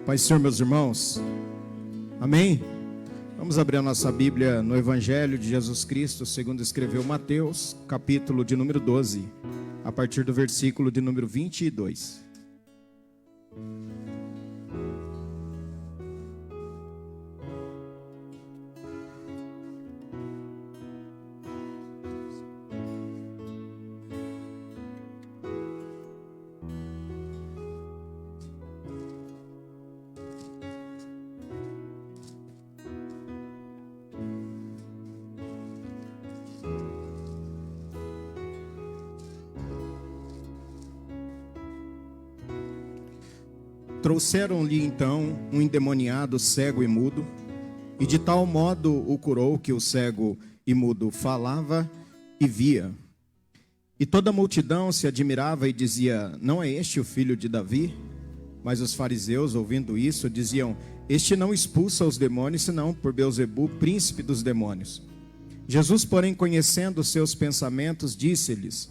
Pai, Senhor, meus irmãos, amém? Vamos abrir a nossa Bíblia no Evangelho de Jesus Cristo, segundo escreveu Mateus, capítulo de número 12, a partir do versículo de número 22. Trouxeram-lhe então um endemoniado cego e mudo, e de tal modo o curou que o cego e mudo falava e via. E toda a multidão se admirava e dizia: não é este o filho de Davi? Mas os fariseus, ouvindo isso, diziam: este não expulsa os demônios, senão por Beelzebu, príncipe dos demônios. Jesus, porém, conhecendo os seus pensamentos, disse-lhes: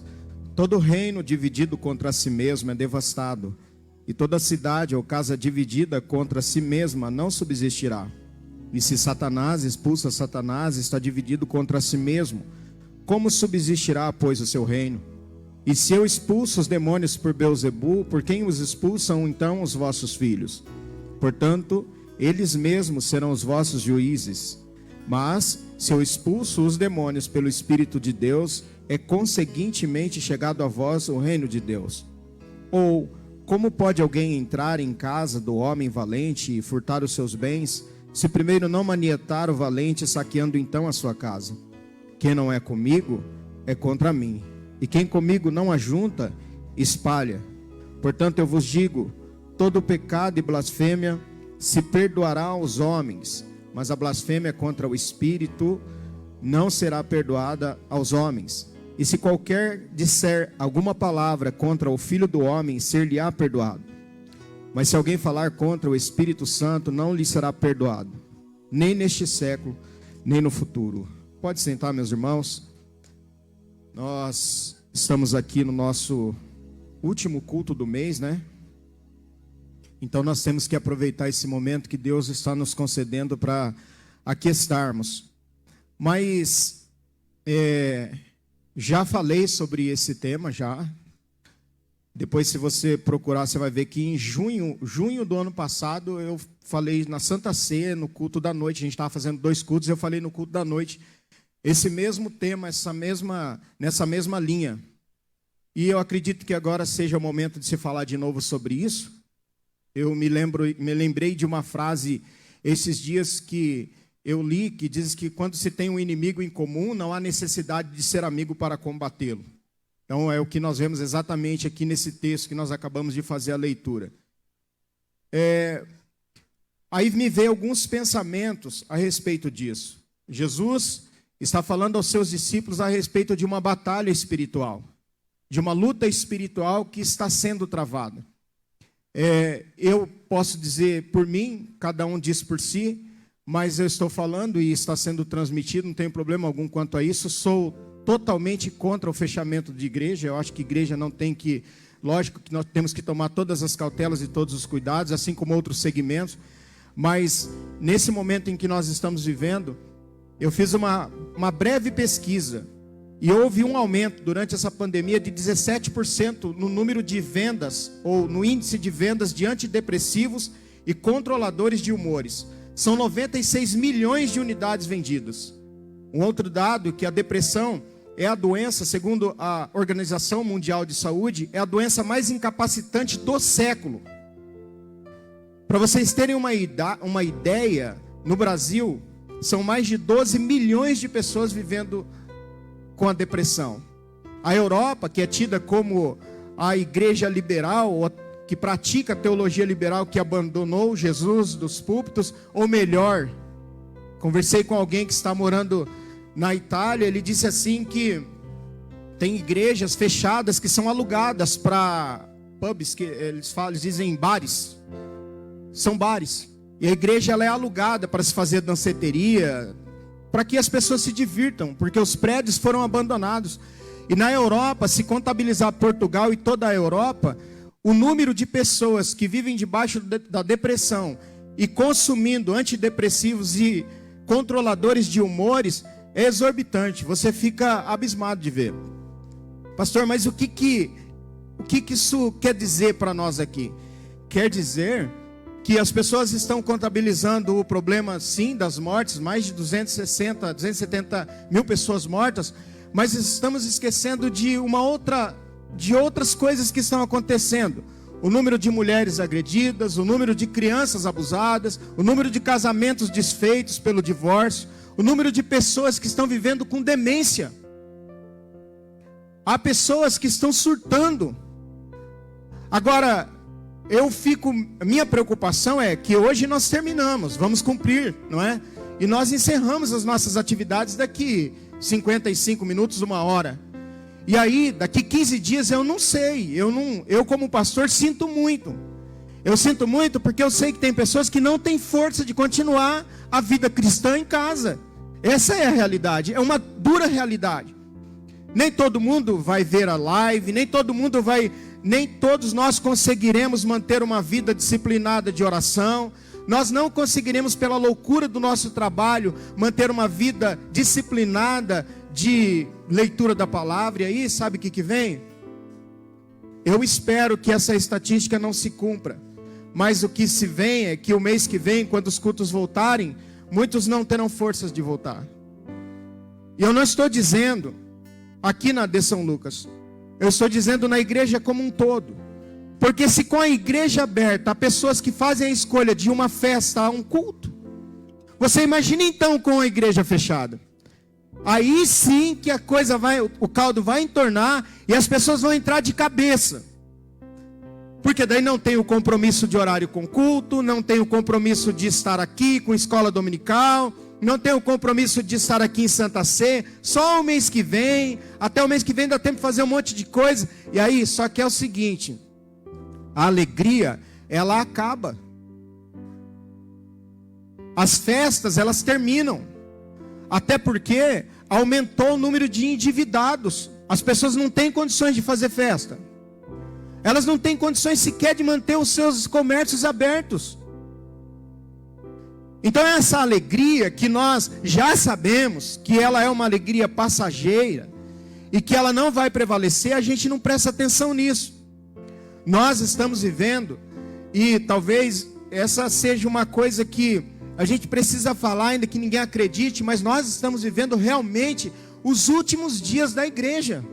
todo reino dividido contra si mesmo é devastado, e toda cidade ou casa dividida contra si mesma não subsistirá. E se Satanás expulsa Satanás, está dividido contra si mesmo. Como subsistirá, pois, o seu reino? E se eu expulso os demônios por Beelzebu, por quem os expulsam então os vossos filhos? Portanto, eles mesmos serão os vossos juízes. Mas, se eu expulso os demônios pelo Espírito de Deus, é conseguintemente chegado a vós o reino de Deus. Ou, como pode alguém entrar em casa do homem valente e furtar os seus bens, se primeiro não manietar o valente, saqueando então a sua casa? Quem não é comigo, é contra mim. E quem comigo não ajunta, espalha. Portanto, eu vos digo, todo pecado e blasfêmia se perdoará aos homens, mas a blasfêmia contra o Espírito não será perdoada aos homens. E se qualquer disser alguma palavra contra o Filho do Homem, ser-lhe-á perdoado. Mas se alguém falar contra o Espírito Santo, não lhe será perdoado, nem neste século, nem no futuro. Pode sentar, meus irmãos. Nós estamos aqui no nosso último culto do mês, né? Então nós temos que aproveitar esse momento que Deus está nos concedendo para aqui estarmos. Mas já falei sobre esse tema, já. Depois, se você procurar, você vai ver que em junho do ano passado, eu falei na Santa Ceia, no culto da noite. A gente estava fazendo 2 cultos, eu falei no culto da noite esse mesmo tema, nessa mesma linha. E eu acredito que agora seja o momento de se falar de novo sobre isso. Eu me lembrei de uma frase esses dias que eu li, que diz que quando se tem um inimigo em comum, não há necessidade de ser amigo para combatê-lo. Então é o que nós vemos exatamente aqui nesse texto que nós acabamos de fazer a leitura. Aí me veio alguns pensamentos a respeito disso. Jesus está falando aos seus discípulos a respeito de uma batalha espiritual, de uma luta espiritual que está sendo travada. Eu posso dizer por mim, cada um diz por si, mas eu estou falando e está sendo transmitido, não tem problema algum quanto a isso. Sou totalmente contra o fechamento de igreja. Eu acho que igreja não tem que... Lógico que nós temos que tomar todas as cautelas e todos os cuidados, assim como outros segmentos. Mas nesse momento em que nós estamos vivendo, eu fiz uma breve pesquisa. E houve um aumento durante essa pandemia de 17% no número de vendas, ou no índice de vendas de antidepressivos e controladores de humores. São 96 milhões de unidades vendidas. Um outro dado é que a depressão é a doença, segundo a Organização Mundial de Saúde, é a doença mais incapacitante do século. Para vocês terem uma ideia, no Brasil, são mais de 12 milhões de pessoas vivendo com a depressão. A Europa, que é tida como a igreja liberal, ou que pratica a teologia liberal, que abandonou Jesus dos púlpitos, ou melhor, conversei com alguém que está morando na Itália, ele disse assim que tem igrejas fechadas que são alugadas para pubs, que eles dizem bares, são bares, e a igreja ela é alugada para se fazer danceteria, para que as pessoas se divirtam, porque os prédios foram abandonados. E na Europa, se contabilizar Portugal e toda a Europa, o número de pessoas que vivem debaixo da depressão e consumindo antidepressivos e controladores de humores é exorbitante. Você fica abismado de ver. Pastor, mas o que isso quer dizer para nós aqui? Quer dizer que as pessoas estão contabilizando o problema, sim, das mortes, mais de 270 mil pessoas mortas, mas estamos esquecendo de outras coisas que estão acontecendo. O número de mulheres agredidas, o número de crianças abusadas, o número de casamentos desfeitos pelo divórcio, o número de pessoas que estão vivendo com demência. Há pessoas que estão surtando. Agora, minha preocupação é que hoje nós terminamos, vamos cumprir, não é? E nós encerramos as nossas atividades daqui 55 minutos, 1 hora. E aí, daqui 15 dias eu não sei, eu como pastor sinto muito. Eu sinto muito porque eu sei que tem pessoas que não têm força de continuar a vida cristã em casa. Essa é a realidade, é uma dura realidade. Nem todo mundo vai ver a live, nem todos nós conseguiremos manter uma vida disciplinada de oração. Nós não conseguiremos, pela loucura do nosso trabalho, manter uma vida disciplinada de leitura da palavra. E aí, sabe o que vem? Eu espero que essa estatística não se cumpra. Mas o que se vem é que o mês que vem, quando os cultos voltarem, muitos não terão forças de voltar. E eu não estou dizendo aqui na de São Lucas, eu estou dizendo na igreja como um todo. Porque se com a igreja aberta há pessoas que fazem a escolha de uma festa a um culto, você imagina então com a igreja fechada. Aí sim que o caldo vai entornar e as pessoas vão entrar de cabeça. Porque daí não tem o compromisso de horário com culto, não tem o compromisso de estar aqui com escola dominical, não tem o compromisso de estar aqui em Santa Sé, só o mês que vem, até o mês que vem dá tempo de fazer um monte de coisa. E aí, só que é o seguinte, a alegria, ela acaba. As festas, elas terminam. Até porque aumentou o número de endividados. As pessoas não têm condições de fazer festa. Elas não têm condições sequer de manter os seus comércios abertos. Então essa alegria que nós já sabemos que ela é uma alegria passageira e que ela não vai prevalecer, a gente não presta atenção nisso. Nós estamos vivendo, e talvez essa seja uma coisa que a gente precisa falar, ainda que ninguém acredite, mas nós estamos vivendo realmente os últimos dias da igreja.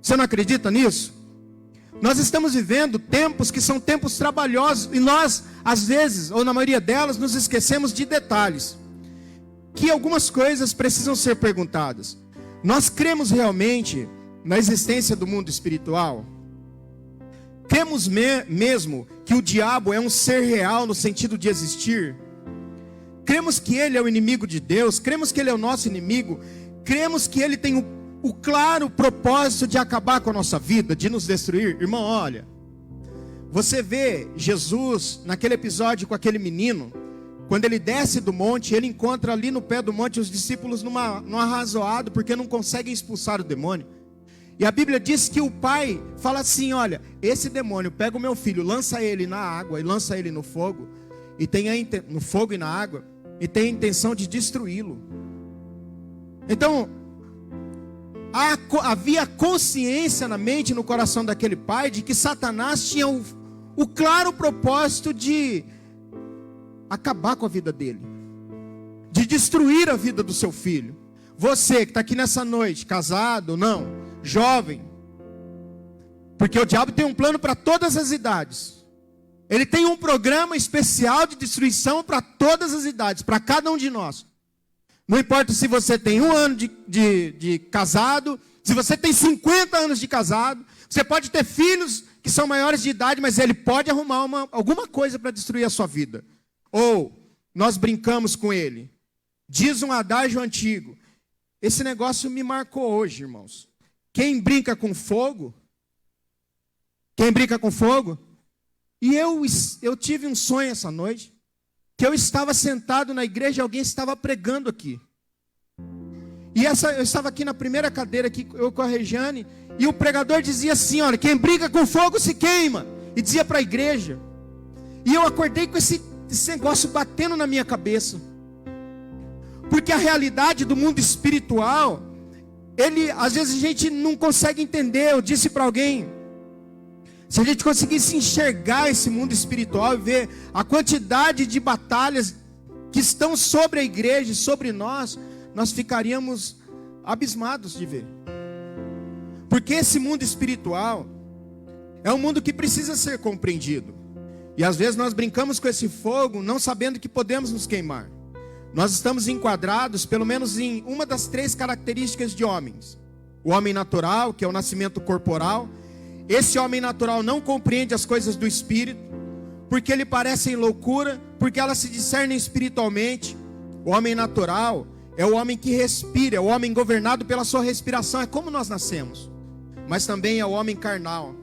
Você não acredita nisso? Nós estamos vivendo tempos que são tempos trabalhosos, e nós, às vezes, ou na maioria delas, nos esquecemos de detalhes, que algumas coisas precisam ser perguntadas. Nós cremos realmente na existência do mundo espiritual? Cremos mesmo que o diabo é um ser real no sentido de existir? Cremos que ele é o inimigo de Deus? Cremos que ele é o nosso inimigo? Cremos que ele tem o claro propósito de acabar com a nossa vida, de nos destruir? Irmão, olha, você vê Jesus naquele episódio com aquele menino, quando ele desce do monte, ele encontra ali no pé do monte os discípulos num arrazoado, porque não conseguem expulsar o demônio. E a Bíblia diz que o pai fala assim: olha, esse demônio pega o meu filho, lança ele na água e lança ele no fogo, no fogo e na água, e tem a intenção de destruí-lo. Então, havia consciência na mente e no coração daquele pai de que Satanás tinha o claro propósito de acabar com a vida dele, de destruir a vida do seu filho. Você que está aqui nessa noite, casado ou não, jovem, porque o diabo tem um plano para todas as idades. Ele tem um programa especial de destruição para todas as idades, para cada um de nós. Não importa se você tem 1 ano de casado, se você tem 50 anos de casado, você pode ter filhos que são maiores de idade, mas ele pode arrumar alguma coisa para destruir a sua vida. Ou nós brincamos com ele. Diz um adágio antigo. Esse negócio me marcou hoje, irmãos. Quem brinca com fogo? Quem brinca com fogo? E eu tive um sonho essa noite, que eu estava sentado na igreja e alguém estava pregando aqui. E eu estava aqui na primeira cadeira, aqui, eu com a Regiane, E o pregador dizia assim, olha, quem brinca com fogo se queima. E dizia para a igreja. E eu acordei com esse negócio batendo na minha cabeça. Porque a realidade do mundo espiritual, às vezes a gente não consegue entender. Eu disse para alguém, se a gente conseguisse enxergar esse mundo espiritual e ver a quantidade de batalhas que estão sobre a igreja, sobre nós ficaríamos abismados de ver. Porque esse mundo espiritual é um mundo que precisa ser compreendido. E às vezes nós brincamos com esse fogo, não sabendo que podemos nos queimar. Nós estamos enquadrados, pelo menos em uma das 3 características de homens. O homem natural, que é o nascimento corporal. Esse homem natural não compreende as coisas do espírito, porque lhe parecem loucura, porque elas se discernem espiritualmente. O homem natural é o homem que respira, é o homem governado pela sua respiração, é como nós nascemos. Mas também é o homem carnal,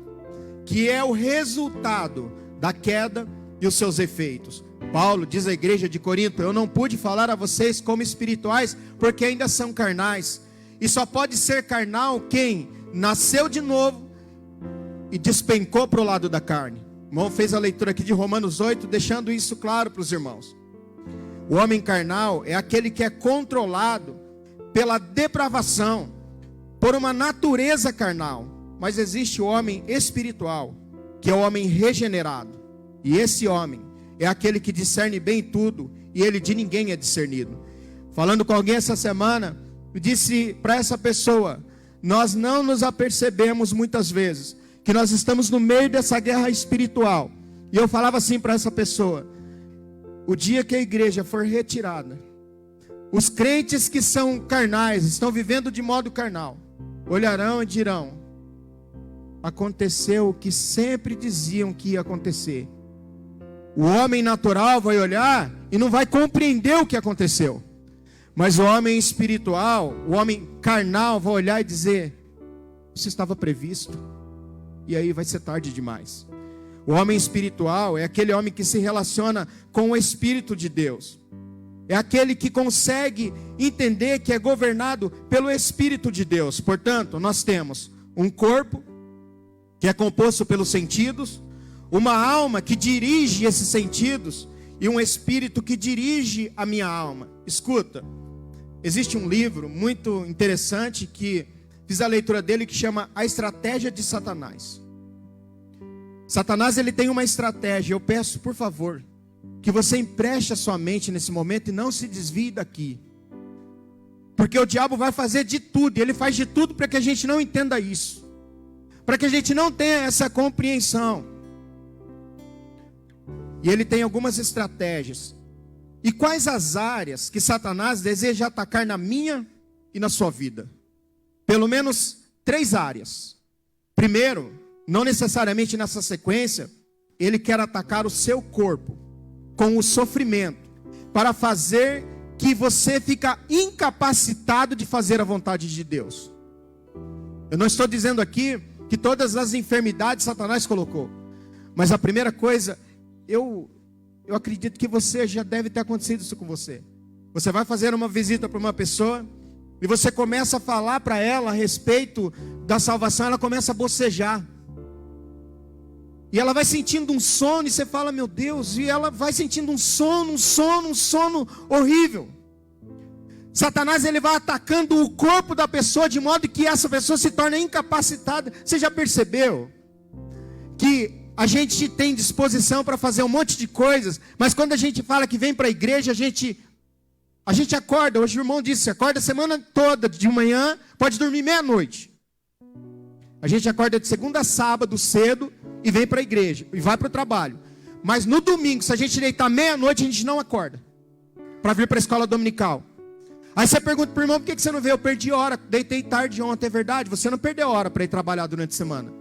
que é o resultado da queda e os seus efeitos. Paulo diz à igreja de Corinto, eu não pude falar a vocês como espirituais, porque ainda são carnais. E só pode ser carnal quem nasceu de novo e despencou para o lado da carne. O irmão fez a leitura aqui de Romanos 8, deixando isso claro para os irmãos. O homem carnal é aquele que é controlado pela depravação, por uma natureza carnal. Mas existe o homem espiritual, que é o homem regenerado. E esse homem é aquele que discerne bem tudo, e ele de ninguém é discernido. Falando com alguém essa semana, eu disse para essa pessoa, nós não nos apercebemos muitas vezes, que nós estamos no meio dessa guerra espiritual. E eu falava assim para essa pessoa, o dia que a igreja for retirada, os crentes que são carnais, estão vivendo de modo carnal, olharão e dirão, aconteceu o que sempre diziam que ia acontecer. O homem natural vai olhar e não vai compreender o que aconteceu. Mas o homem espiritual, o homem carnal vai olhar e dizer, isso estava previsto. E aí vai ser tarde demais. O homem espiritual é aquele homem que se relaciona com o Espírito de Deus. É aquele que consegue entender que é governado pelo Espírito de Deus. Portanto, nós temos um corpo que é composto pelos sentidos, uma alma que dirige esses sentidos e um espírito que dirige a minha alma. Escuta, existe um livro muito interessante que fiz a leitura dele que chama A Estratégia de Satanás. Satanás, ele tem uma estratégia. Eu peço, por favor, que você empreste a sua mente nesse momento e não se desvie daqui. Porque o diabo vai fazer de tudo, e ele faz de tudo para que a gente não entenda isso. Para que a gente não tenha essa compreensão. E ele tem algumas estratégias. E quais as áreas que Satanás deseja atacar na minha e na sua vida? Pelo menos 3 áreas. Primeiro, não necessariamente nessa sequência, ele quer atacar o seu corpo com o sofrimento, para fazer que você fica incapacitado de fazer a vontade de Deus. Eu não estou dizendo aqui que todas as enfermidades Satanás colocou, mas a primeira coisa, eu acredito que você já deve ter acontecido isso com você. Você vai fazer uma visita para uma pessoa e você começa a falar para ela a respeito da salvação, ela começa a bocejar. E ela vai sentindo um sono e você fala, meu Deus, e ela vai sentindo um sono horrível. Satanás, ele vai atacando o corpo da pessoa de modo que essa pessoa se torna incapacitada. Você já percebeu que a gente tem disposição para fazer um monte de coisas, mas quando a gente fala que vem para a igreja, a gente acorda. Hoje o irmão disse, acorda a semana toda de manhã, pode dormir meia-noite. A gente acorda de segunda a sábado cedo e vem para a igreja e vai para o trabalho. Mas no domingo, se a gente deitar meia-noite, a gente não acorda para vir para a escola dominical. Aí você pergunta para o irmão, por que você não veio? Eu perdi hora, deitei tarde ontem, é verdade? Você não perdeu hora para ir trabalhar durante a semana.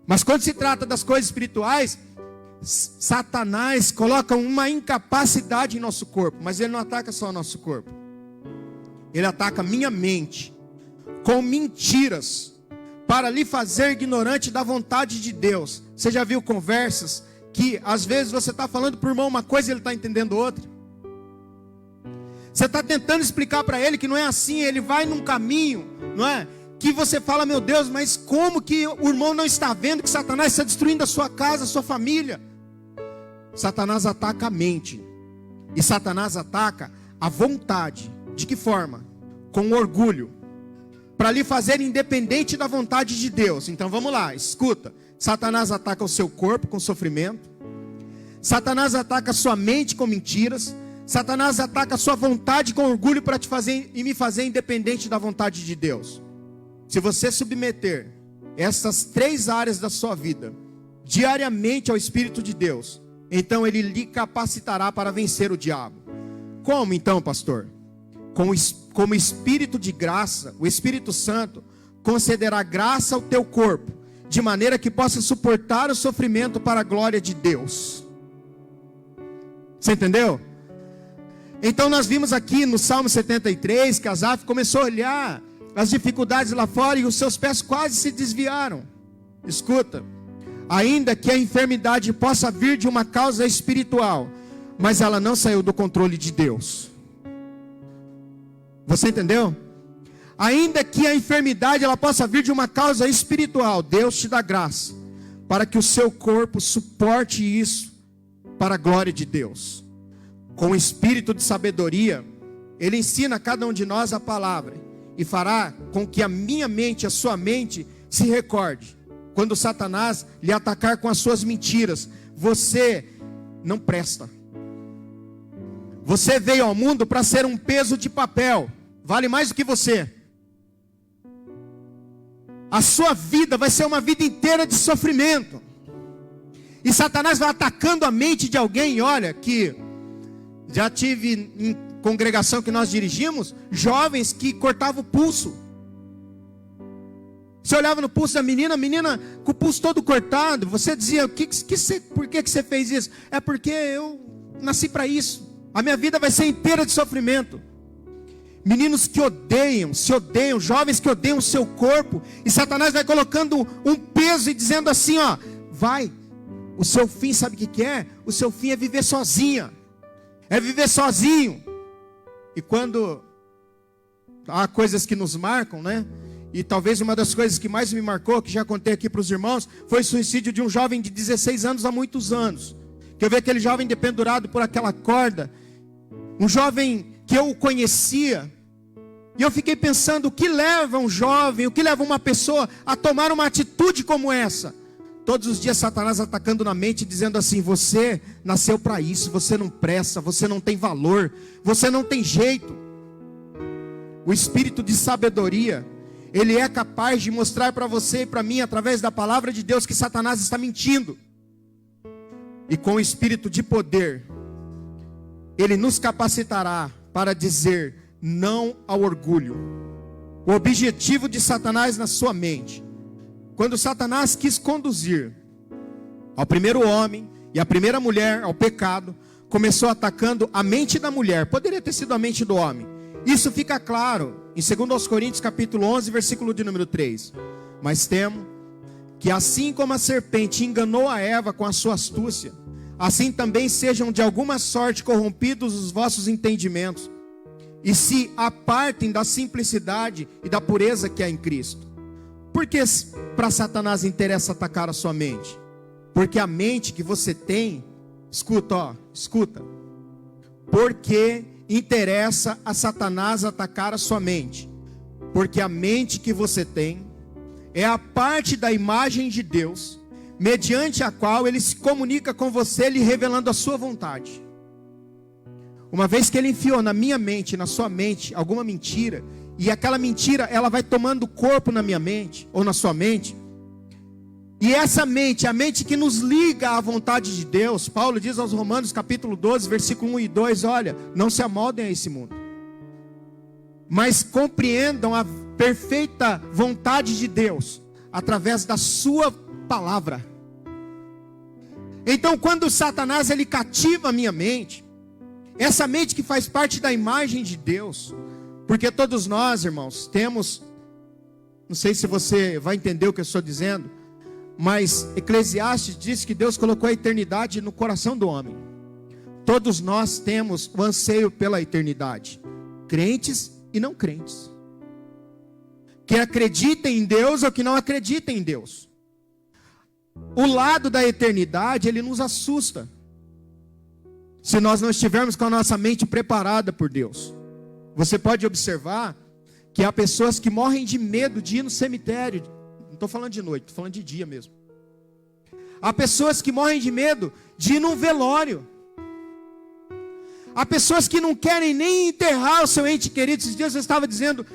Mas quando se trata das coisas espirituais, Satanás coloca uma incapacidade em nosso corpo. Mas ele não ataca só o nosso corpo. Ele ataca a minha mente com mentiras, para lhe fazer ignorante da vontade de Deus. Você já viu conversas que às vezes você está falando para o irmão uma coisa e ele está entendendo outra? Você está tentando explicar para ele que não é assim, ele vai num caminho, não é? que você fala, meu Deus, mas como que o irmão não está vendo que Satanás está destruindo a sua casa, a sua família? Satanás ataca a mente. E Satanás ataca a vontade. De que forma? Com orgulho. Para lhe fazer independente da vontade de Deus. Então vamos lá, escuta. Satanás ataca o seu corpo com sofrimento. Satanás ataca a sua mente com mentiras. Satanás ataca a sua vontade com orgulho para te fazer e me fazer independente da vontade de Deus. Se você submeter essas 3 áreas da sua vida diariamente ao Espírito de Deus, então ele lhe capacitará para vencer o diabo. Como então, pastor? Como Espírito de graça, o Espírito Santo concederá graça ao teu corpo, de maneira que possa suportar o sofrimento para a glória de Deus. Você entendeu? Então nós vimos aqui no Salmo 73 que Asaf começou a olhar as dificuldades lá fora e os seus pés quase se desviaram. Escuta, ainda que a enfermidade possa vir de uma causa espiritual, mas ela não saiu do controle de Deus. Você entendeu? Ainda que a enfermidade ela possa vir de uma causa espiritual, Deus te dá graça para que o seu corpo suporte isso para a glória de Deus. Com o espírito de sabedoria, Ele ensina a cada um de nós a palavra e fará com que a minha mente, a sua mente, se recorde. Quando Satanás lhe atacar com as suas mentiras, você não presta. Você veio ao mundo para ser um peso de papel, vale mais do que você. A sua vida vai ser uma vida inteira de sofrimento. E Satanás vai atacando a mente de alguém. Olha, que já tive em congregação que nós dirigimos, jovens que cortavam o pulso. Você olhava no pulso da menina, a menina com o pulso todo cortado. Você dizia, por que você fez isso? É porque eu nasci para isso. A minha vida vai ser inteira de sofrimento. Meninos que se odeiam, jovens que odeiam o seu corpo. E Satanás vai colocando um peso e dizendo assim, ó, vai. O seu fim, sabe o que é? O seu fim é viver sozinha. É viver sozinho. E quando há coisas que nos marcam, né? E talvez uma das coisas que mais me marcou, que já contei aqui para os irmãos, foi o suicídio de um jovem de 16 anos há muitos anos. Que eu vi aquele jovem dependurado por aquela corda. Um jovem que eu conhecia. E eu fiquei pensando, o que leva um jovem, o que leva uma pessoa a tomar uma atitude como essa? Todos os dias Satanás atacando na mente, dizendo assim, você nasceu para isso, você não presta, você não tem valor, você não tem jeito. O espírito de sabedoria, ele é capaz de mostrar para você e para mim, através da palavra de Deus, que Satanás está mentindo. E com o espírito de poder, ele nos capacitará para dizer não ao orgulho. O objetivo de Satanás na sua mente, quando Satanás quis conduzir ao primeiro homem e à primeira mulher ao pecado, começou atacando a mente da mulher. Poderia ter sido a mente do homem. Isso fica claro em 2 Coríntios capítulo 11, versículo de número 3. Mas temo que assim como a serpente enganou a Eva com a sua astúcia, assim também sejam de alguma sorte corrompidos os vossos entendimentos, e se apartem da simplicidade e da pureza que há em Cristo. Por que para Satanás interessa atacar a sua mente? Porque a mente que você tem, escuta. Porque interessa a Satanás atacar a sua mente? Porque a mente que você tem é a parte da imagem de Deus, mediante a qual ele se comunica com você, lhe revelando a sua vontade. Uma vez que ele enfiou na minha mente, na sua mente, alguma mentira, e aquela mentira, ela vai tomando corpo na minha mente, ou na sua mente, e essa mente, a mente que nos liga à vontade de Deus, Paulo diz aos Romanos capítulo 12, versículo 1 e 2, olha, não se amoldem a esse mundo, mas compreendam a perfeita vontade de Deus, através da sua palavra. Então quando Satanás ele cativa a minha mente, essa mente que faz parte da imagem de Deus, porque todos nós, irmãos, temos, não sei se você vai entender o que eu estou dizendo, mas Eclesiastes diz que Deus colocou a eternidade no coração do homem. Todos nós temos o anseio pela eternidade, crentes e não crentes. que acredita em Deus ou que não acredita em Deus. O lado da eternidade, ele nos assusta, se nós não estivermos com a nossa mente preparada por Deus. Você pode observar que há pessoas que morrem de medo de ir no cemitério. Não estou falando de noite, estou falando de dia mesmo. Há pessoas que morrem de medo de ir num velório. Há pessoas que não querem nem enterrar o seu ente querido. Esses dias eu estava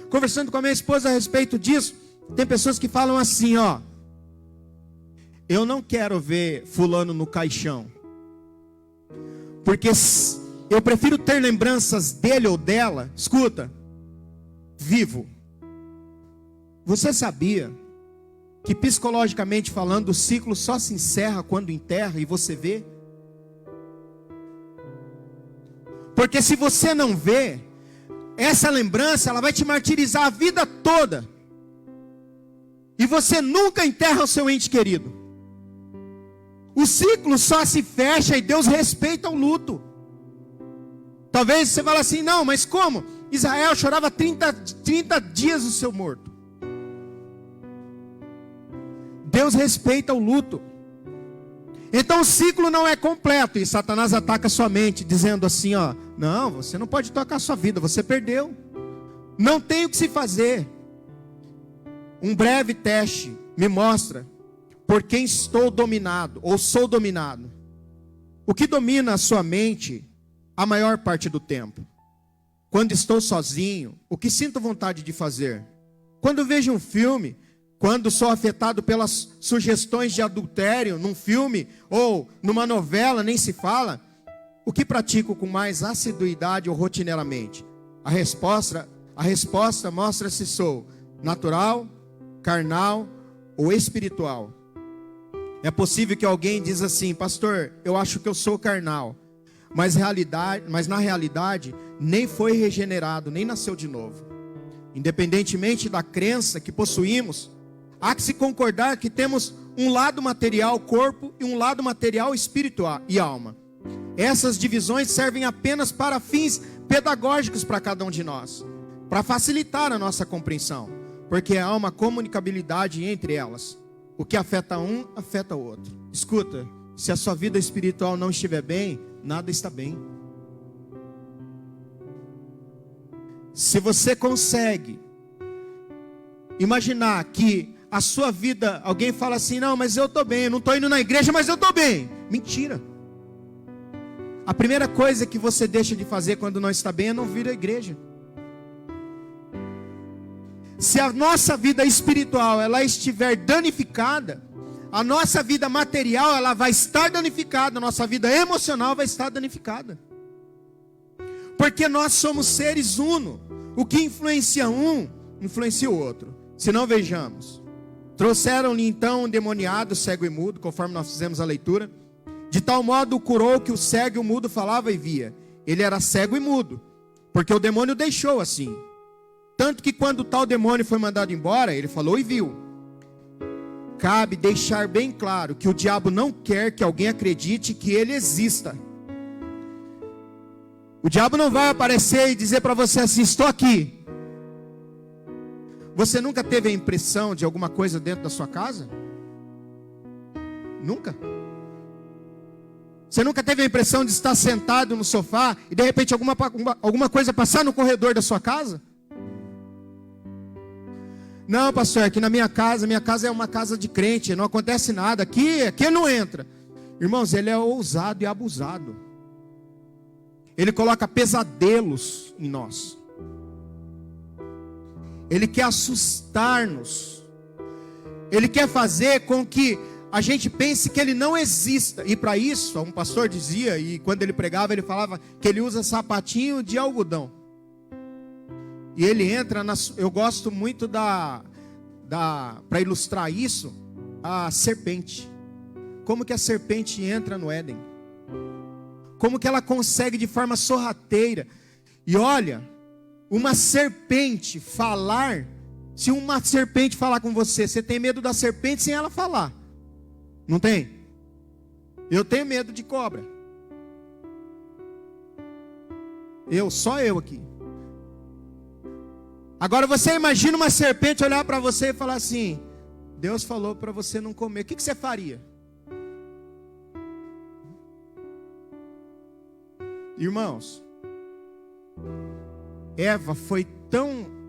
conversando com a minha esposa a respeito disso. Tem pessoas que falam assim, ó: eu não quero ver fulano no caixão, porque eu prefiro ter lembranças dele ou dela, escuta, vivo. Você sabia que psicologicamente falando, o ciclo só se encerra quando enterra e você vê? Porque se você não vê, essa lembrança, ela vai te martirizar a vida toda. E você nunca enterra o seu ente querido. O ciclo só se fecha e Deus respeita o luto. Talvez você fale assim, não, mas como? Israel chorava 30 dias o seu morto. Deus respeita o luto. Então o ciclo não é completo. E Satanás ataca a sua mente, dizendo assim, ó: não, você não pode tocar a sua vida, você perdeu. Não tem o que se fazer. Um breve teste me mostra por quem estou dominado, ou sou dominado. O que domina a sua mente a maior parte do tempo? Quando estou sozinho, o que sinto vontade de fazer? Quando vejo um filme, quando sou afetado pelas sugestões de adultério num filme ou numa novela, nem se fala, o que pratico com mais assiduidade ou rotineiramente? A resposta mostra se sou natural, carnal ou espiritual. É possível que alguém diz assim: pastor, eu acho que eu sou carnal, mas na realidade nem foi regenerado, nem nasceu de novo. Independentemente da crença que possuímos, há que se concordar que temos um lado material, corpo, e um lado material, espiritual e alma. Essas divisões servem apenas para fins pedagógicos para cada um de nós, para facilitar a nossa compreensão, porque há uma comunicabilidade entre elas. O que afeta um, afeta o outro. Escuta, se a sua vida espiritual não estiver bem, nada está bem. Se você consegue imaginar que a sua vida, alguém fala assim, não, mas eu estou bem, eu não estou indo na igreja, mas eu estou bem. Mentira. A primeira coisa que você deixa de fazer quando não está bem é não vir à igreja. Se a nossa vida espiritual ela estiver danificada, a nossa vida material ela vai estar danificada, a nossa vida emocional vai estar danificada. Porque nós somos seres uno. O que influencia um, influencia o outro. Se não, vejamos. Trouxeram-lhe então um endemoniado, cego e mudo, conforme nós fizemos a leitura. De tal modo o curou que o cego e o mudo falava e via. Ele era cego e mudo, porque o demônio o deixou assim. Tanto que quando tal demônio foi mandado embora, ele falou e viu. Cabe deixar bem claro que o diabo não quer que alguém acredite que ele exista. O diabo não vai aparecer e dizer para você assim, estou aqui. Você nunca teve a impressão de alguma coisa dentro da sua casa? Nunca? Você nunca teve a impressão de estar sentado no sofá e de repente alguma coisa passar no corredor da sua casa? Não, pastor, aqui na minha casa é uma casa de crente, não acontece nada, aqui ele não entra. Irmãos, ele é ousado e abusado. Ele coloca pesadelos em nós. Ele quer assustar-nos. Ele quer fazer com que a gente pense que ele não exista. E para isso, um pastor dizia, e quando ele pregava, ele falava que ele usa sapatinho de algodão. E ele entra eu gosto muito para ilustrar isso, a serpente. Como que a serpente entra no Éden? Como que ela consegue de forma sorrateira? E olha, uma serpente falar, se uma serpente falar com você, você tem medo da serpente sem ela falar? Não tem? Eu tenho medo de cobra. Só eu aqui. Agora você imagina uma serpente olhar para você e falar assim: Deus falou para você não comer. O que você faria? Irmãos,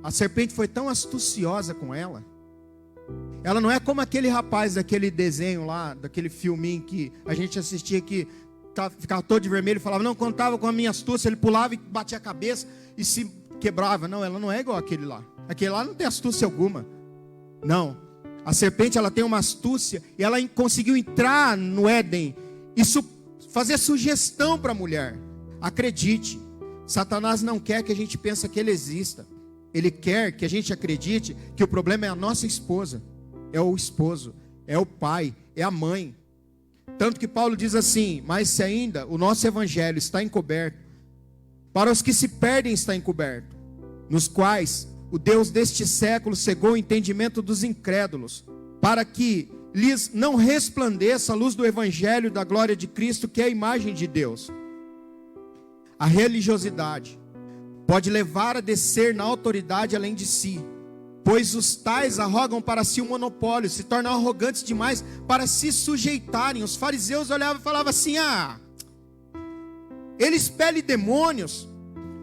a serpente foi tão astuciosa com ela. Ela não é como aquele rapaz daquele desenho lá, daquele filminho que a gente assistia que ficava todo de vermelho e falava, não, contava com a minha astúcia, ele pulava e batia a cabeça e se quebrava. Não, ela não é igual aquele lá. Aquele lá não tem astúcia alguma. Não. A serpente, ela tem uma astúcia e ela conseguiu entrar no Éden e fazer sugestão para a mulher. Acredite, Satanás não quer que a gente pense que ele exista. Ele quer que a gente acredite que o problema é a nossa esposa, é o esposo, é o pai, é a mãe. Tanto que Paulo diz assim: mas se ainda o nosso evangelho está encoberto, para os que se perdem está encoberto, nos quais o Deus deste século cegou o entendimento dos incrédulos, para que lhes não resplandeça a luz do evangelho da glória de Cristo, que é a imagem de Deus. A religiosidade pode levar a descer na autoridade além de si, pois os tais arrogam para si um monopólio, se tornam arrogantes demais para se sujeitarem. Os fariseus olhavam e falavam assim: ele expele demônios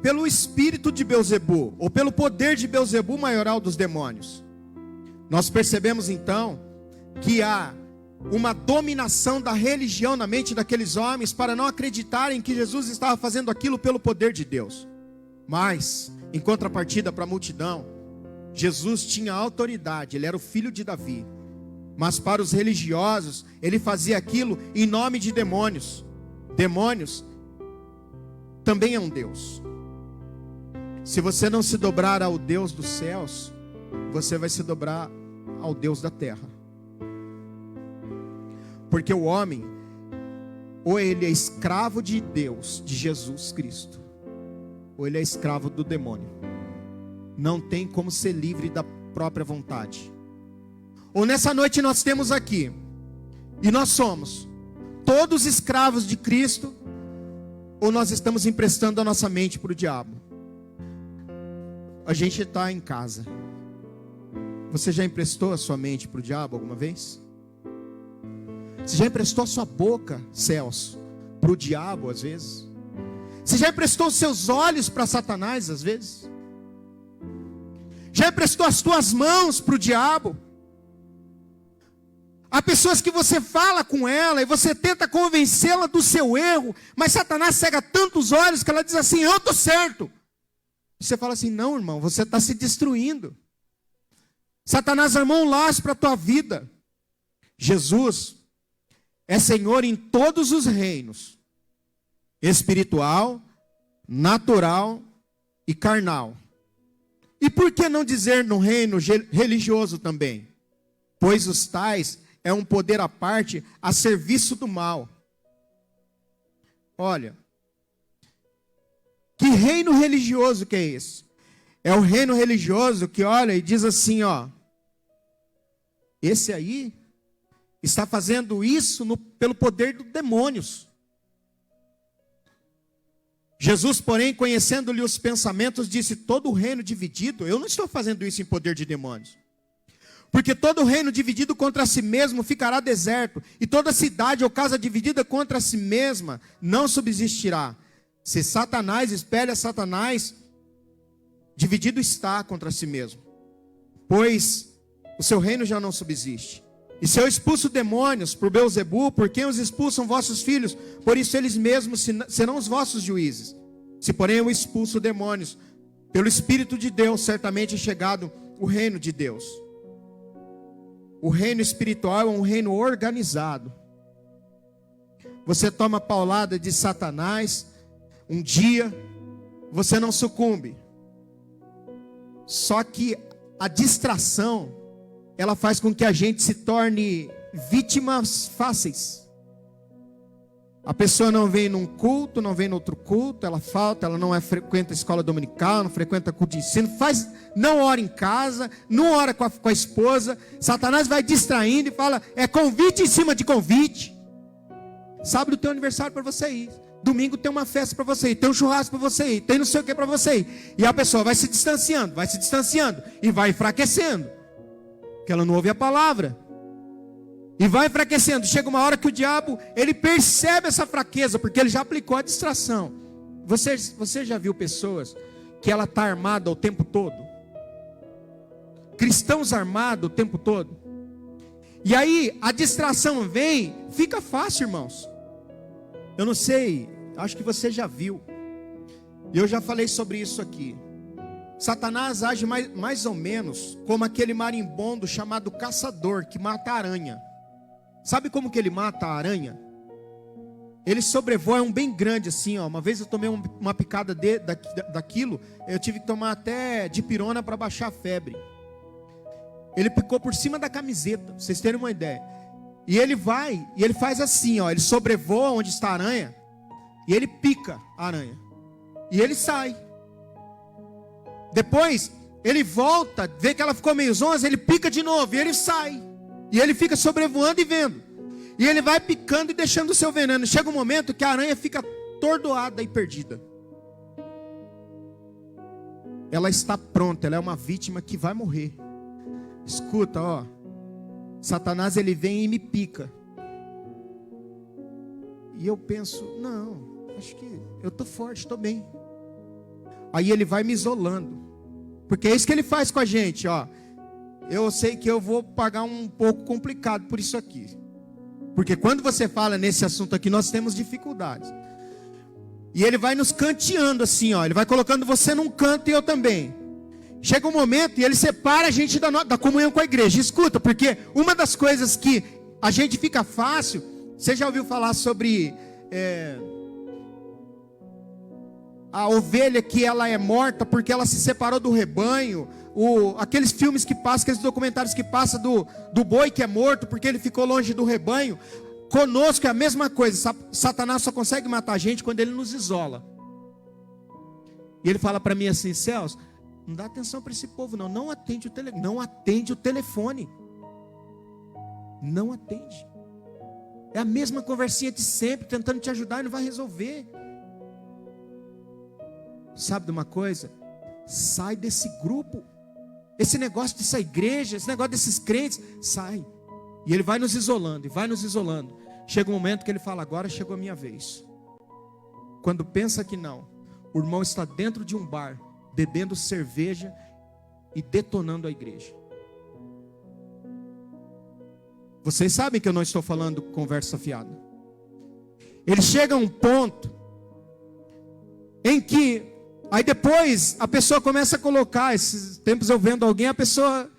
pelo espírito de Belzebu, ou pelo poder de Belzebu, maioral dos demônios. Nós percebemos então que há uma dominação da religião na mente daqueles homens para não acreditarem que Jesus estava fazendo aquilo pelo poder de Deus. Mas, em contrapartida para a multidão, Jesus tinha autoridade, ele era o filho de Davi. Mas para os religiosos, ele fazia aquilo em nome de demônios. Demônios também é um Deus. Se você não se dobrar ao Deus dos céus, você vai se dobrar ao Deus da terra. Porque o homem, ou ele é escravo de Deus, de Jesus Cristo, ou ele é escravo do demônio. Não tem como ser livre da própria vontade. Ou nessa noite nós temos aqui, e nós somos todos escravos de Cristo, ou nós estamos emprestando a nossa mente para o diabo. A gente está em casa. Você já emprestou a sua mente para o diabo alguma vez? Você já emprestou a sua boca, Celso, para o diabo às vezes? Você já emprestou os seus olhos para Satanás às vezes? Já emprestou as tuas mãos para o diabo? Há pessoas que você fala com ela e você tenta convencê-la do seu erro, mas Satanás cega tantos olhos que ela diz assim: eu estou certo. E você fala assim: não, irmão, você está se destruindo. Satanás armou um laço para a tua vida. Jesus é Senhor em todos os reinos: espiritual, natural e carnal. E por que não dizer no reino religioso também? Pois os tais é um poder à parte a serviço do mal. Olha, que reino religioso que é esse? É o reino religioso que olha e diz assim, esse aí está fazendo isso pelo poder dos demônios. Jesus, porém, conhecendo-lhe os pensamentos, disse: todo reino dividido, eu não estou fazendo isso em poder de demônios. Porque todo reino dividido contra si mesmo ficará deserto, e toda cidade ou casa dividida contra si mesma não subsistirá. Se Satanás espelha Satanás, dividido está contra si mesmo, pois o seu reino já não subsiste. E se eu expulso demônios por Belzebu, por quem os expulsam vossos filhos? Por isso eles mesmos serão os vossos juízes. Se porém eu expulso demônios pelo Espírito de Deus, certamente é chegado o reino de Deus. O reino espiritual é um reino organizado. Você toma paulada de Satanás, um dia você não sucumbe. Só que a distração, ela faz com que a gente se torne vítimas fáceis. A pessoa não vem num culto, não vem no outro culto, ela falta, ela não frequenta a escola dominical, não frequenta culto de ensino, não ora em casa, não ora com a esposa. Satanás vai distraindo e fala: é convite em cima de convite. Sábado tem um aniversário para você ir. Domingo tem uma festa para você ir, tem um churrasco para você ir, tem não sei o que para você ir. E a pessoa vai se distanciando e vai enfraquecendo, porque ela não ouve a palavra. E vai enfraquecendo. Chega uma hora que o diabo, ele percebe essa fraqueza, porque ele já aplicou a distração. Você já viu pessoas que ela está armada o tempo todo? Cristãos armados o tempo todo. E aí a distração vem, fica fácil, irmãos. Eu não sei, acho que você já viu. E eu já falei sobre isso aqui. Satanás age mais ou menos como aquele marimbondo chamado caçador, que mata a aranha. Sabe como que ele mata a aranha? Ele sobrevoa um bem grande assim, ó. Uma vez eu tomei uma picada daquilo, eu tive que tomar até dipirona para baixar a febre. Ele picou por cima da camiseta, pra vocês terem uma ideia. E ele vai, e ele faz assim, ó. Ele sobrevoa onde está a aranha, e ele pica a aranha. E ele sai. Depois, ele volta, vê que ela ficou meio zonza, ele pica de novo, e ele sai. E ele fica sobrevoando e vendo. E ele vai picando e deixando o seu veneno. Chega um momento que a aranha fica atordoada e perdida. Ela está pronta, ela é uma vítima que vai morrer. Escuta, ó. Satanás, ele vem e me pica. E eu penso, não, acho que eu estou forte, estou bem. Aí ele vai me isolando. Porque é isso que ele faz com a gente, ó. Eu sei que eu vou pagar um pouco complicado por isso aqui. Porque quando você fala nesse assunto aqui, nós temos dificuldades. E ele vai nos canteando assim, ó. Ele vai colocando você num canto e eu também. Chega um momento e ele separa a gente da comunhão com a igreja. Escuta, porque uma das coisas que a gente fica fácil... Você já ouviu falar sobre... a ovelha que ela é morta porque ela se separou do rebanho, aqueles filmes que passam, aqueles documentários que passam do boi que é morto porque ele ficou longe do rebanho. Conosco é a mesma coisa. Satanás só consegue matar a gente quando ele nos isola. E ele fala para mim assim: Celso, não dá atenção para esse povo não, não atende o telefone, não atende. É a mesma conversinha de sempre, tentando te ajudar e não vai resolver. Sabe de uma coisa? Sai desse grupo. Esse negócio dessa igreja, esse negócio desses crentes, sai. E ele vai nos isolando, e vai nos isolando. Chega um momento que ele fala: agora chegou a minha vez. Quando pensa que não, o irmão está dentro de um bar, bebendo cerveja e detonando a igreja. Vocês sabem que eu não estou falando conversa fiada. Ele chega a um ponto em que aí depois a pessoa começa a colocar, esses tempos eu vendo alguém, a pessoa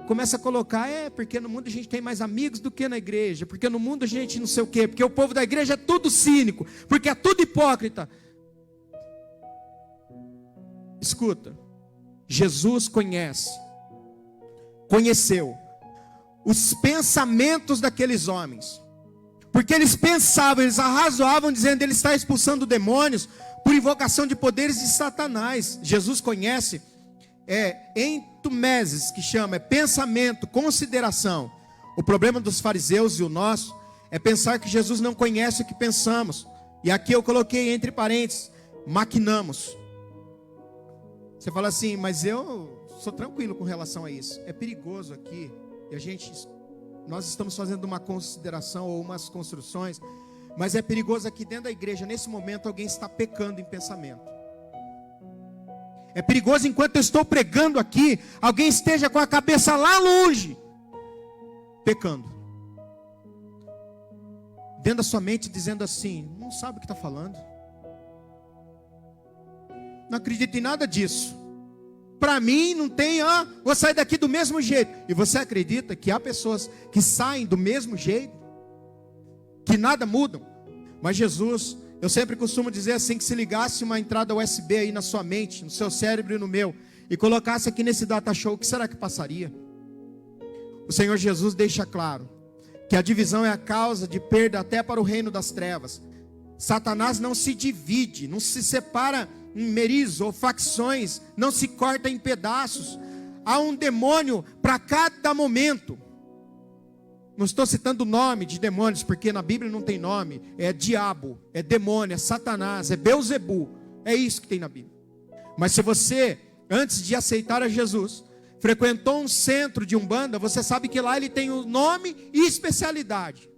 começa a colocar, porque no mundo a gente tem mais amigos do que na igreja, porque no mundo a gente não sei o quê, porque o povo da igreja é tudo cínico, porque é tudo hipócrita. Escuta, Jesus conheceu os pensamentos daqueles homens, porque eles pensavam, eles arrazoavam dizendo: ele está expulsando demônios por invocação de poderes de Satanás. Jesus conhece, entumeses, que chama, pensamento, consideração. O problema dos fariseus e o nosso é pensar que Jesus não conhece o que pensamos. E aqui eu coloquei entre parênteses, maquinamos. Você fala assim: mas eu sou tranquilo com relação a isso. É perigoso aqui, e nós estamos fazendo uma consideração ou umas construções, mas é perigoso aqui dentro da igreja, nesse momento, alguém está pecando em pensamento. É perigoso enquanto eu estou pregando aqui, alguém esteja com a cabeça lá longe, pecando. Dentro da sua mente dizendo assim: não sabe o que está falando. Não acredito em nada disso. Para mim não tem, vou sair daqui do mesmo jeito. E você acredita que há pessoas que saem do mesmo jeito? Que nada mudam? Mas Jesus, eu sempre costumo dizer assim, que se ligasse uma entrada USB aí na sua mente, no seu cérebro e no meu, e colocasse aqui nesse data show, o que será que passaria? O Senhor Jesus deixa claro que a divisão é a causa de perda até para o reino das trevas. Satanás não se divide, não se separa em meris ou facções, não se corta em pedaços. Há um demônio para cada momento. Não estou citando o nome de demônios, porque na Bíblia não tem nome. É diabo, é demônio, é Satanás, é Beelzebu. É isso que tem na Bíblia. Mas se você, antes de aceitar a Jesus, frequentou um centro de Umbanda, você sabe que lá ele tem o nome e especialidade.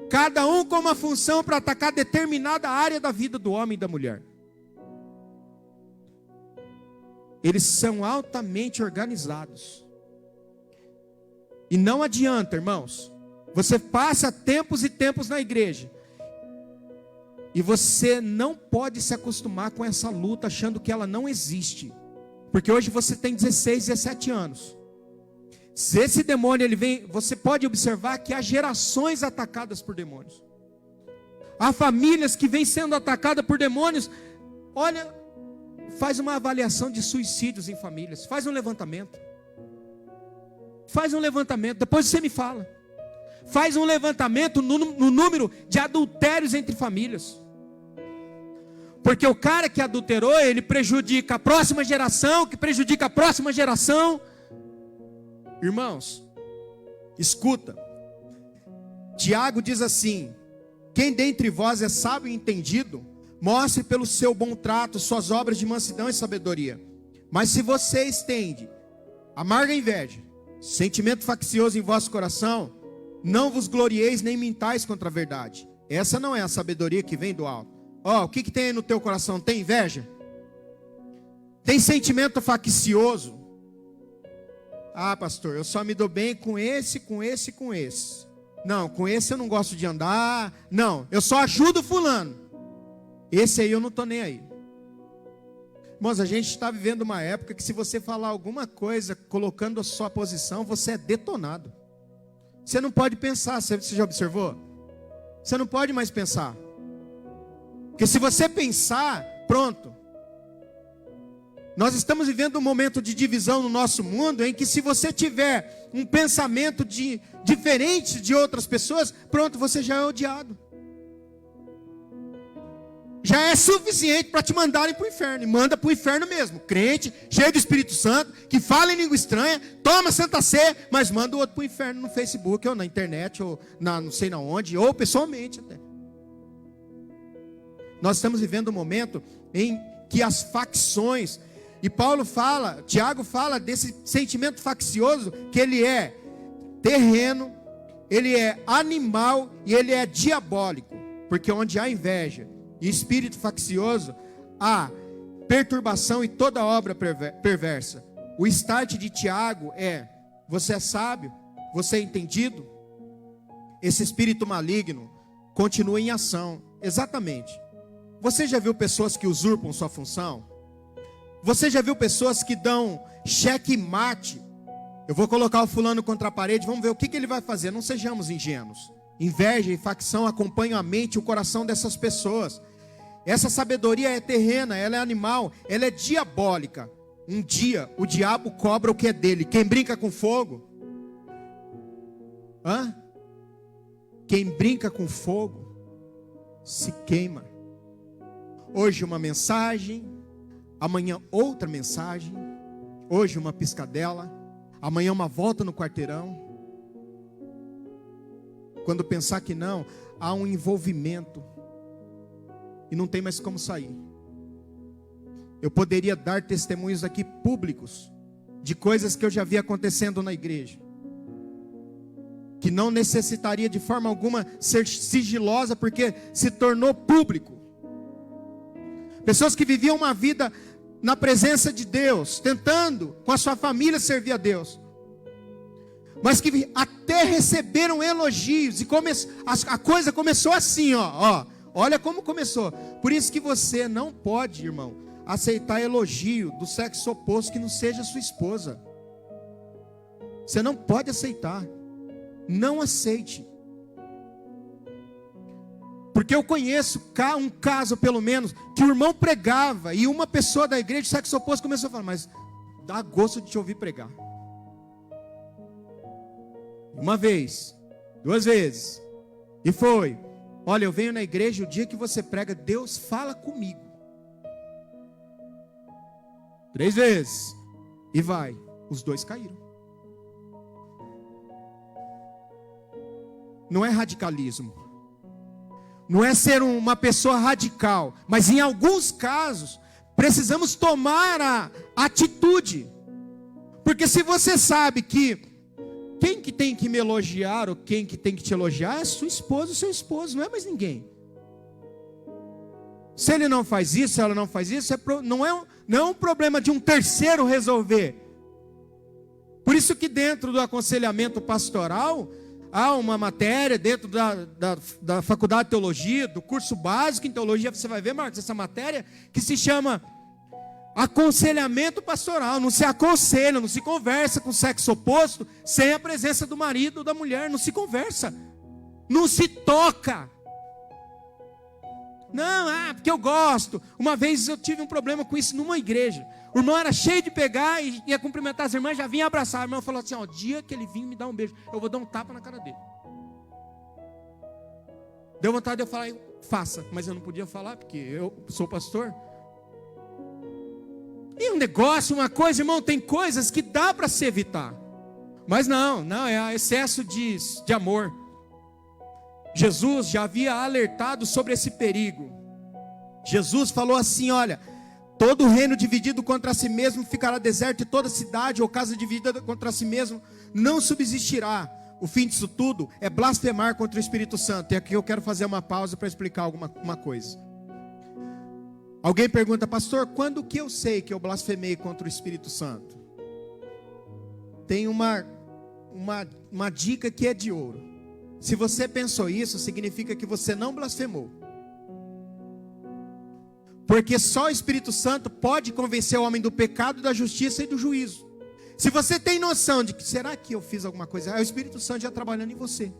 Cada um com uma função para atacar determinada área da vida do homem e da mulher. Eles são altamente organizados. E não adianta, irmãos. Você passa tempos e tempos na igreja. E você não pode se acostumar com essa luta achando que ela não existe. Porque hoje você tem 16, 17 anos. Se esse demônio ele vem, você pode observar que há gerações atacadas por demônios. Há famílias que vêm sendo atacadas por demônios. Olha, faz uma avaliação de suicídios em famílias. Faz um levantamento. Faz um levantamento, depois você me fala. Faz um levantamento no número de adultérios entre famílias. Porque o cara que adulterou, ele prejudica a próxima geração, que prejudica a próxima geração. Irmãos, escuta. Tiago diz assim: quem dentre vós é sábio e entendido, mostre pelo seu bom trato suas obras de mansidão e sabedoria. Mas se você estende amarga inveja, sentimento faccioso em vosso coração, não vos glorieis nem mintais contra a verdade. Essa não é a sabedoria que vem do alto. O que tem aí no teu coração? Tem inveja? Tem sentimento faccioso? Ah, pastor, eu só me dou bem com esse, com esse e com esse. Não, com esse eu não gosto de andar. Não, eu só ajudo fulano. Esse aí eu não estou nem aí. Irmãos, a gente está vivendo uma época que se você falar alguma coisa colocando a sua posição, você é detonado. Você não pode pensar, você já observou? Você não pode mais pensar. Porque se você pensar, pronto. Nós estamos vivendo um momento de divisão no nosso mundo, em que se você tiver um pensamento diferente de outras pessoas, pronto, você já é odiado. Já é suficiente para te mandarem para o inferno. E manda para o inferno mesmo. Crente, cheio do Espírito Santo, que fala em língua estranha, toma Santa Sé, mas manda o outro para o inferno no Facebook, ou na internet, ou não sei na onde, ou pessoalmente até. Nós estamos vivendo um momento em que as facções, e Tiago fala desse sentimento faccioso, que ele é terreno, ele é animal e ele é diabólico. Porque onde há inveja e espírito faccioso, há perturbação e toda obra perversa. O start de Tiago é: você é sábio, você é entendido. Esse espírito maligno continua em ação. Exatamente. Você já viu pessoas que usurpam sua função? Você já viu pessoas que dão cheque-mate? Eu vou colocar o fulano contra a parede, vamos ver o que ele vai fazer. Não sejamos ingênuos. Inveja e facção acompanham a mente e o coração dessas pessoas. Essa sabedoria é terrena, ela é animal, ela é diabólica. Um dia o diabo cobra o que é dele. Quem brinca com fogo? Quem brinca com fogo se queima. Hoje uma mensagem, amanhã outra mensagem, hoje uma piscadela, amanhã uma volta no quarteirão. Quando pensar que não, há um envolvimento e não tem mais como sair. Eu poderia dar testemunhos aqui públicos de coisas que eu já vi acontecendo na igreja, que não necessitaria de forma alguma ser sigilosa, porque se tornou público. Pessoas que viviam uma vida na presença de Deus, tentando com a sua família servir a Deus, mas que até receberam elogios, e a coisa começou assim, olha como começou. Por isso que você não pode, irmão, aceitar elogio do sexo oposto que não seja sua esposa. Você não pode aceitar. Não aceite. Porque eu conheço um caso, pelo menos, que o irmão pregava e uma pessoa da igreja de sexo oposto começou a falar: mas dá gosto de te ouvir pregar. Uma vez, 2 vezes, e foi: olha, eu venho na igreja, o dia que você prega, Deus fala comigo. 3 vezes, e vai. Os 2 caíram. não é radicalismo. Não é ser uma pessoa radical. Mas em alguns casos, precisamos tomar a atitude. Porque se você sabe que quem que tem que me elogiar ou quem que tem que te elogiar é sua esposa ou seu esposo, não é mais ninguém. Se ele não faz isso, se ela não faz isso, não é um problema de um terceiro resolver. Por isso que dentro do aconselhamento pastoral, há uma matéria dentro da faculdade de teologia, do curso básico em teologia, você vai ver, Marcos, essa matéria que se chama aconselhamento pastoral. Não se aconselha, não se conversa com o sexo oposto sem a presença do marido ou da mulher, não se conversa, não se toca. Não, porque eu gosto. Uma vez eu tive um problema com isso numa igreja. O irmão era cheio de pegar e ia cumprimentar as irmãs, já vinha abraçar. A irmã falou assim, ó, dia que ele vir me dar um beijo, eu vou dar um tapa na cara dele. Deu vontade de eu falar, faça, mas eu não podia falar, porque eu sou pastor. E um negócio, uma coisa, irmão, tem coisas que dá para se evitar. Mas não, é excesso de amor. Jesus já havia alertado sobre esse perigo. Jesus falou assim, olha, todo reino dividido contra si mesmo ficará deserto, e toda cidade ou casa dividida contra si mesmo não subsistirá. O fim disso tudo é blasfemar contra o Espírito Santo. E aqui eu quero fazer uma pausa para explicar uma coisa. Alguém pergunta, pastor, quando que eu sei que eu blasfemei contra o Espírito Santo? Tem uma dica que é de ouro. Se você pensou isso, significa que você não blasfemou. Porque só o Espírito Santo pode convencer o homem do pecado, da justiça e do juízo. Se você tem noção de que, será que eu fiz alguma coisa? É o Espírito Santo já trabalhando em você.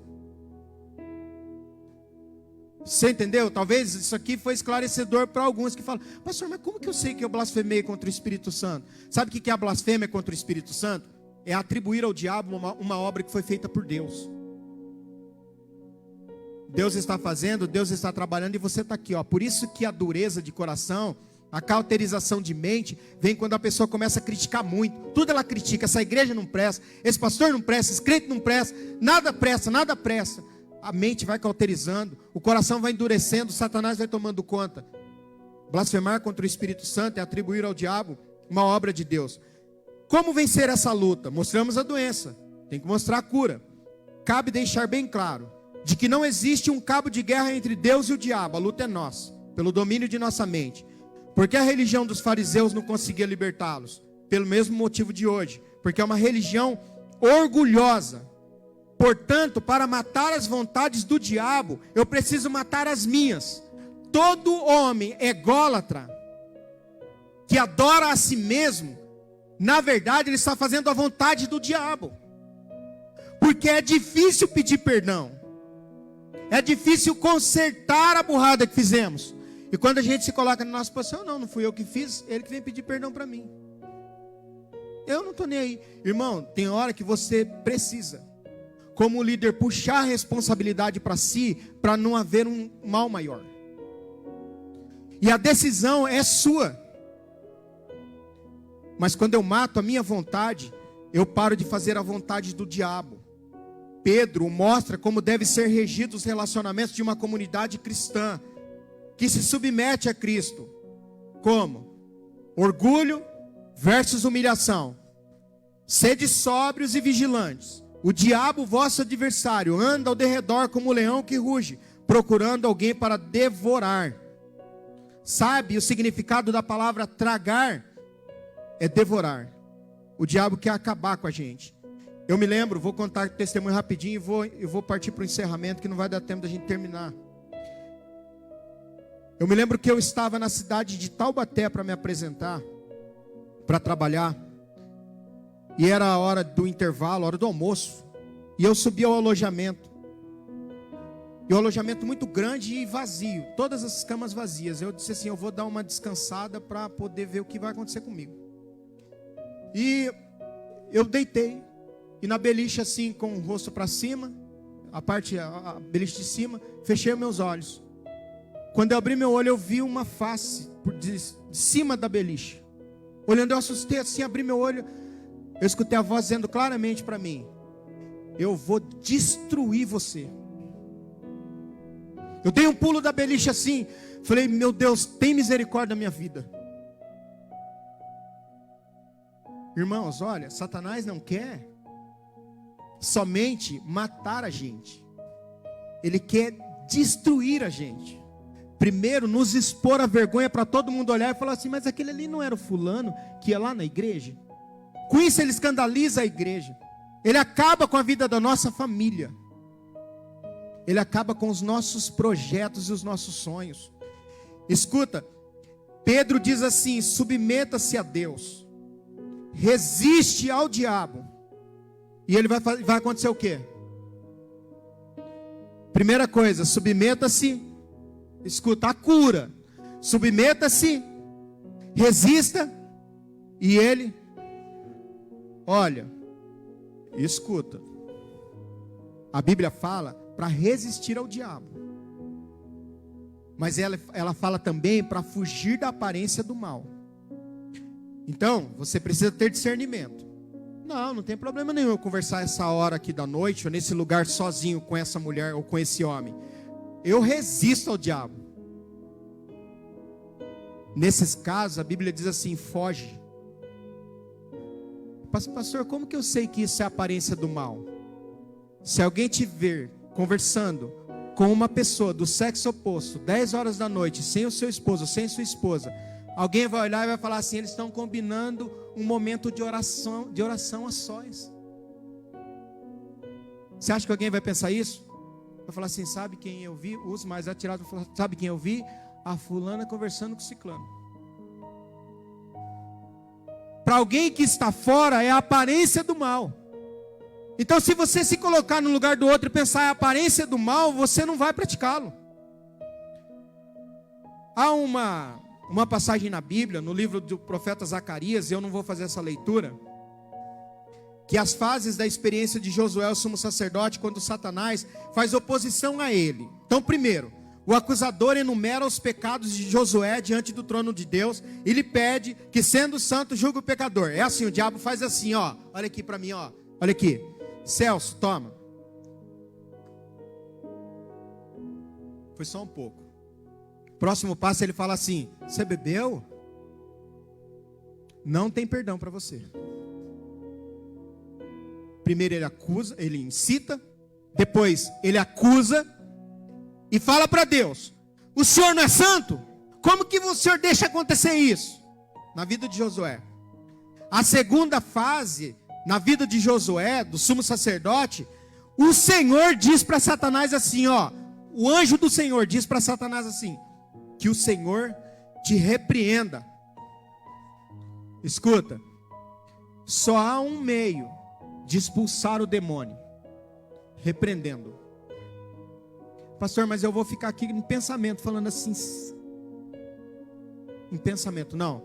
Você entendeu? Talvez isso aqui foi esclarecedor para alguns que falam, pastor, mas como que eu sei que eu blasfemei contra o Espírito Santo? Sabe o que é a blasfêmia contra o Espírito Santo? É atribuir ao diabo uma obra que foi feita por Deus. Deus está fazendo, Deus está trabalhando e você está aqui, ó. Por isso que a dureza de coração, a cauterização de mente, vem quando a pessoa começa a criticar muito. Tudo ela critica, essa igreja não presta, esse pastor não presta, esse crente não presta, nada presta, nada presta. A mente vai cauterizando, o coração vai endurecendo, Satanás vai tomando conta. Blasfemar contra o Espírito Santo é atribuir ao diabo uma obra de Deus. Como vencer essa luta? Mostramos a doença, tem que mostrar a cura. Cabe deixar bem claro de que não existe um cabo de guerra entre Deus e o diabo. A luta é nossa, pelo domínio de nossa mente. Porque a religião dos fariseus não conseguia libertá-los? Pelo mesmo motivo de hoje, porque é uma religião orgulhosa. Portanto, para matar as vontades do diabo, eu preciso matar as minhas. Todo homem ególatra, que adora a si mesmo, na verdade ele está fazendo a vontade do diabo. Porque é difícil pedir perdão. É difícil consertar a burrada que fizemos. E quando a gente se coloca na nossa posição, não fui eu que fiz, ele que vem pedir perdão para mim. Eu não estou nem aí. Irmão, tem hora que você precisa, como líder, puxar a responsabilidade para si, para não haver um mal maior. E a decisão é sua. Mas quando eu mato a minha vontade, eu paro de fazer a vontade do diabo. Pedro mostra como deve ser regidos os relacionamentos de uma comunidade cristã que se submete a Cristo. Como? Orgulho versus humilhação. Sede sóbrios e vigilantes. O diabo, vosso adversário, anda ao derredor como um leão que ruge, procurando alguém para devorar. Sabe o significado da palavra tragar? É devorar. O diabo quer acabar com a gente. Eu me lembro, vou contar testemunho rapidinho e vou partir para o encerramento, que não vai dar tempo da gente terminar. Eu me lembro que eu estava na cidade de Taubaté para me apresentar, para trabalhar. E era a hora do intervalo, a hora do almoço. E eu subi ao alojamento. E o alojamento muito grande e vazio, todas as camas vazias. Eu disse assim, eu vou dar uma descansada para poder ver o que vai acontecer comigo. E eu deitei. E na beliche assim, com o rosto para cima, a beliche de cima, fechei meus olhos. Quando eu abri meu olho, eu vi uma face de cima da beliche. Olhando, eu assustei assim, abri meu olho. Eu escutei a voz dizendo claramente para mim: eu vou destruir você. Eu dei um pulo da beliche assim. Falei, meu Deus, tem misericórdia da minha vida. Irmãos, olha, Satanás não quer somente matar a gente. Ele quer destruir a gente. Primeiro, nos expor a vergonha para todo mundo olhar e falar assim, mas aquele ali não era o fulano que ia lá na igreja? Com isso ele escandaliza a igreja. Ele acaba com a vida da nossa família. Ele acaba com os nossos projetos e os nossos sonhos. Escuta, Pedro diz assim, submeta-se a Deus. Resiste ao diabo. E ele vai acontecer o quê? Primeira coisa, submeta-se. Escuta, a cura. Submeta-se, resista, e ele, olha, escuta. A Bíblia fala para resistir ao diabo. Mas ela fala também para fugir da aparência do mal. Então, você precisa ter discernimento. Não tem problema nenhum eu conversar essa hora aqui da noite, ou nesse lugar sozinho com essa mulher ou com esse homem. Eu resisto ao diabo. Nesses casos, a Bíblia diz assim, foge. Pastor, como que eu sei que isso é a aparência do mal? Se alguém te ver conversando com uma pessoa do sexo oposto, 10 horas da noite, sem o seu esposo, sem sua esposa, alguém vai olhar e vai falar assim, eles estão combinando um momento de oração a sós. Você acha que alguém vai pensar isso? Vai falar assim, sabe quem eu vi? Os mais atirados vão falar, sabe quem eu vi? A fulana conversando com o ciclano. Para alguém que está fora é a aparência do mal. Então se você se colocar no lugar do outro e pensar a aparência do mal, você não vai praticá-lo. Há uma passagem na Bíblia, no livro do profeta Zacarias, eu não vou fazer essa leitura, que as fases da experiência de Josué, o sumo sacerdote, quando Satanás faz oposição a ele. Então primeiro, o acusador enumera os pecados de Josué diante do trono de Deus, e lhe pede que, sendo santo, julgue o pecador. É assim, o diabo faz assim, ó, olha aqui para mim, ó, olha aqui, Celso, toma. Foi só um pouco. Próximo passo ele fala assim, você bebeu? Não tem perdão para você. Primeiro ele acusa, ele incita, depois ele acusa, e fala para Deus, o Senhor não é santo? Como que o Senhor deixa acontecer isso? Na vida de Josué. A segunda fase, na vida de Josué, do sumo sacerdote, o Senhor diz para Satanás assim, ó, o anjo do Senhor diz para Satanás assim, que o Senhor te repreenda. Escuta, só há um meio de expulsar o demônio, repreendendo. Pastor, mas eu vou ficar aqui em pensamento, falando assim, em pensamento, não.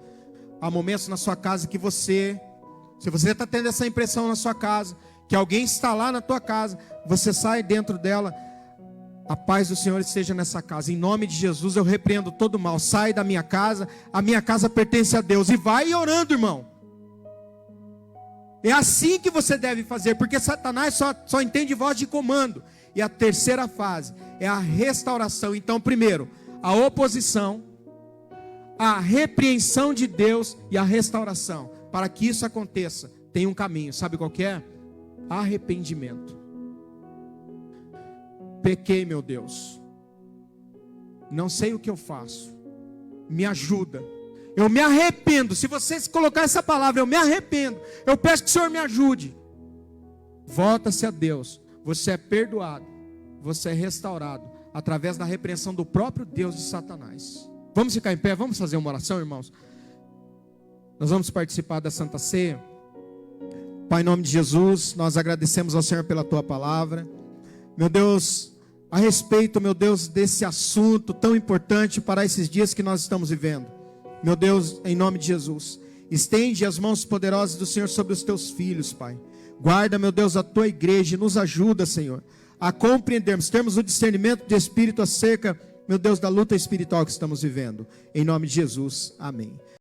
Há momentos na sua casa que se você está tendo essa impressão na sua casa, que alguém está lá na tua casa, você sai dentro dela, a paz do Senhor esteja nessa casa, em nome de Jesus eu repreendo todo mal, sai da minha casa, a minha casa pertence a Deus, e vai orando, irmão. É assim que você deve fazer, porque Satanás só entende voz de comando. E a terceira fase é a restauração. Então primeiro, a oposição, a repreensão de Deus e a restauração. Para que isso aconteça, tem um caminho, sabe qual que é? Arrependimento. Pequei, meu Deus, não sei o que eu faço, me ajuda, eu me arrependo. Se você colocar essa palavra, eu me arrependo, eu peço que o Senhor me ajude. Volta-se a Deus, você é perdoado, você é restaurado, através da repreensão do próprio Deus de Satanás. Vamos ficar em pé, vamos fazer uma oração, irmãos. Nós vamos participar da Santa Ceia. Pai, em nome de Jesus, nós agradecemos ao Senhor pela Tua palavra. Meu Deus, a respeito, meu Deus, desse assunto tão importante para esses dias que nós estamos vivendo. Meu Deus, em nome de Jesus, estende as mãos poderosas do Senhor sobre os Teus filhos, Pai. Guarda, meu Deus, a Tua igreja e nos ajuda, Senhor, a compreendermos, termos o discernimento de espírito acerca, meu Deus, da luta espiritual que estamos vivendo. Em nome de Jesus, amém.